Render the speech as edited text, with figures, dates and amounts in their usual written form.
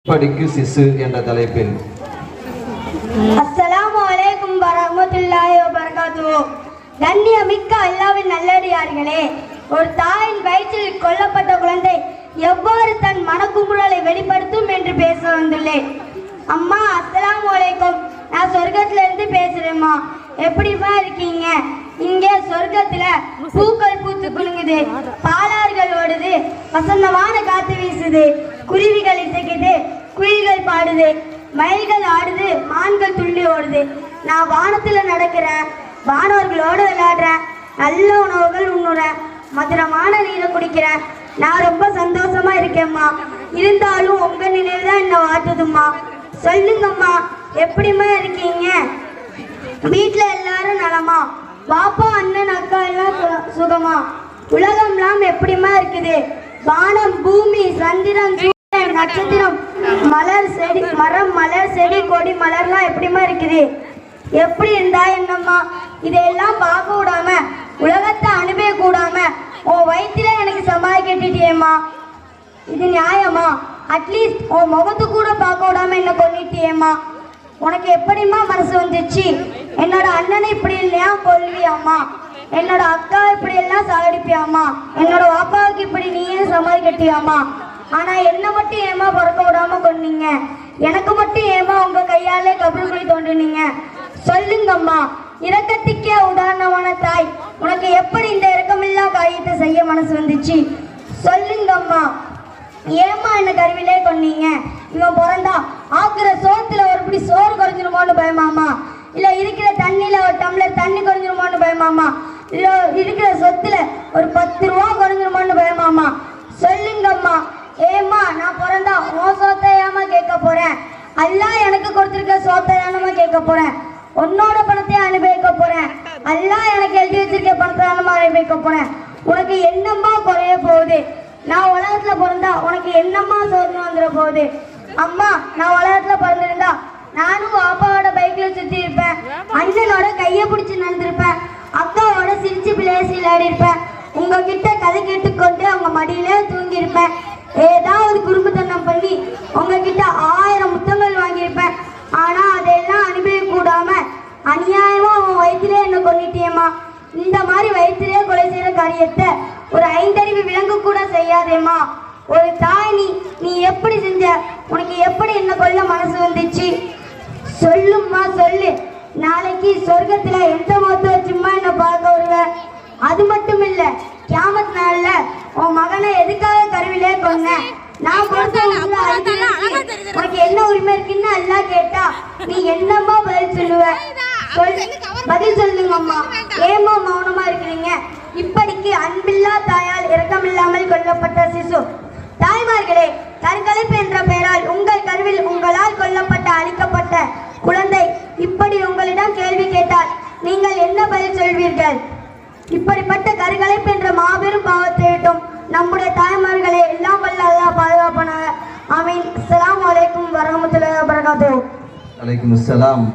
படிக்கு சிசு என்ற தலைப்பில். அஸ்ஸலாமு அலைக்கும் வரஹ்மத்துல்லாஹி வபரகாத்துஹு. கண்ணியமிக்க அல்லாஹ்வின் நல்லடியார்களே, ஒரு தாயின் வயிற்றில் கொல்லப்பட்ட குழந்தை எவ்வாறு தன் மனக்குமுறலை வெளிப்படுத்தும் என்று பேச வந்துள்ளேன். அம்மா, அஸ்ஸலாமு அலைக்கும். நான் சொர்க்கத்துல இருந்து பேசுறேம்மா. எப்படிமா இருக்கீங்க? இங்கே சொர்க்கத்துல பூக்கள் பூத்து குலுங்குது, பாலாறுகள் ஓடுது, வசந்தமான காத்து வீசுது, குருவிகள் இசைக்குது, குயில்கள் பாடுது, மயில்கள் ஆடுது, மான்கள் துள்ளி ஓடுது. நான் வானத்துல நடக்கிறேன், வானவர்களோடு விளையாடுறேன், நல்ல உணவுகள் உண்ணுறேன், மதுரமான நீரை குடிக்கிறேன். நான் ரொம்ப சந்தோஷமா இருக்கேம்மா. இருந்தாலும் உங்க நினைவு தான் என்ன வாட்டுதும்மா. சொல்லுங்கம்மா, எப்படிமா இருக்கீங்க? வீட்டுல எல்லாரும் நலமா? பாப்பா, அண்ணன், அக்கா எல்லாம் சுகமா? உலகம்லாம் எப்படிமா இருக்குது? வானம், பூமி, சந்திரன், சூரியன், நட்சத்திரம், மலர், செடி, மரம், மலர், செடி, கொடி, மலர்லாம் எப்படிமா இருக்குது? எப்படி இருந்தா என்னம்மா? இதையெல்லாம் பார்க்க விடாம, உலகத்தை அனுபவிக்க கூடாம உன் வயிற்றுல எனக்கு சமாளி கட்டிட்டியேம்மா. இது நியாயமா? அட்லீஸ்ட் உன் முகத்து கூட பார்க்க விடாம என்ன கொன்னிட்டியேம்மா. உனக்கு எப்படிம்மா மனசு வந்துச்சு? என்னோட அண்ணனை இப்படி இல்லையா கொல்வியாம்மா? என்னோட அக்கா இப்படி எல்லாம் சாகடிப்பியாமா? என்னோட அப்பாவுக்கு இப்படி நீயே சமாளி கட்டியாமா? ஆனா என்ன மட்டும் ஏமா பிறக்க விடாம கொன்னீங்க? எனக்கு மட்டும் ஏமா உங்க கையாலே கபர் குழி தோண்டினீங்க? சொல்லுங்கம்மா. இரக்கத்துக்கே உதாரணமான தாய், உனக்கு எப்படி இந்த இரக்கமில்லா காரியத்தை செய்ய மனசு வந்துச்சு? சொல்லுங்கம்மா. ஏமா என்ன கருவிலே கொன்னீங்க? இவன் பிறந்தா ஆக்குற சோத்துல ஒரு பிடி சோறு குறைஞ்சிருமோன்னு பயமாமா? இல்ல இருக்கிற தண்ணியில ஒரு டம்ளர் தண்ணி குறைஞ்சிருமோன்னு பயமாமா? இல்ல இருக்கிற சொத்துல ஒரு 10 ரூபா குறைஞ்சிருமோன்னு பயமாமா? சொல்லுங்கம்மா. ஏமா, நான் பிறந்தா உன் சோத்தையாமா கேட்க போறேன்? அல்லாஹ் எனக்கு கொடுத்துருக்க சோத்தையானமா கேட்க போறேன்? உன்னோட பணத்தை அனுபவிக்க போறேன்? அல்லாஹ் எனக்கு எழுதி வச்சிருக்க பணத்தை அனுபவிக்க போறேன்? உனக்கு என்னம்மா குறைய போகுது? நான் உலகத்துல பிறந்தா உனக்கு என்னம்மா சோதனை வந்துட போகுது? அம்மா, நான் உலகத்துல பிறந்திருந்தா நானும் அப்பாவோட பைக்ல சுத்தி இருப்பேன், அண்ணனோட கைய பிடிச்சி நடந்திருப்பேன், அக்காவோட சிரிச்சு பிளேசி விளையாடி இருப்பேன், உங்ககிட்ட கதை கேட்டுக்கொண்டு அவங்க மடியிலே தூங்கி இருப்பேன், ஏதாவது குறும்புத்தனம் பண்ணி உங்ககிட்ட 1000 முத்தங்கள் வாங்கியிருப்பேன். ஆனா அதெல்லாம் அனுபவிக்க கூடாம அநியாயமா உன் வயிற்றுலே என்ன கொல்லிட்டியேம்மா. இந்த மாதிரி வயிற்றுலே கொலை செய்யற காரியத்தை ஒரு 5 அறிவு விலங்கு கூட செய்யாதேம்மா. ஒரு தாய் நீ எப்படி செஞ்ச? உனக்கு எப்படி என்ன கொல்ல மனசு வந்துச்சு? சொல்லும்மா, சொல்லு. நாளைக்கு சொர்க்கத்துல எந்த முகத்தை வச்சுமா என்ன பார்க்க வருவ? அது மட்டும் இல்ல, கியாமத் நாள்ல உன் மகனை எதுக்காக கருவிலே கொன்ன? நான் உனக்கு என்ன உரிமை இருக்குன்னு எல்லாம் கேட்டா நீ என்னம்மா பதில் சொல்லுவ? பதில் சொல்லுங்கம்மா. ஏமா மௌனமா இருக்கிறீங்க? இப்படிக்கு அன்பில்லா தாயால் இரக்கமில்லாமல் கொல்லப்பட்ட சிசு. தாய்மார்களே, கருக்கலைப்பு என்ற பெயரால் உங்கள் கருவில் உங்களால் கொல்லப்பட்ட அழிக்கப்பட்ட குழந்தை இப்படி உங்களிடம் கேள்வி கேட்டால் நீங்கள் என்ன பதில் சொல்வீர்கள்? இப்படிப்பட்ட கருக்கலைப்பு என்ற மாபெரும் பாவத்தை விட்டும் நம்முடைய தாய்மார்களை எல்லாம் வல்ல அல்லாஹ் பாதுகாப்பானாக. ஆமீன். அஸ்ஸலாமு அலைக்கும் வரஹ்மத்துல்லாஹி வபரகாத்துஹு. அலைக்கும் அஸ்ஸலாம்.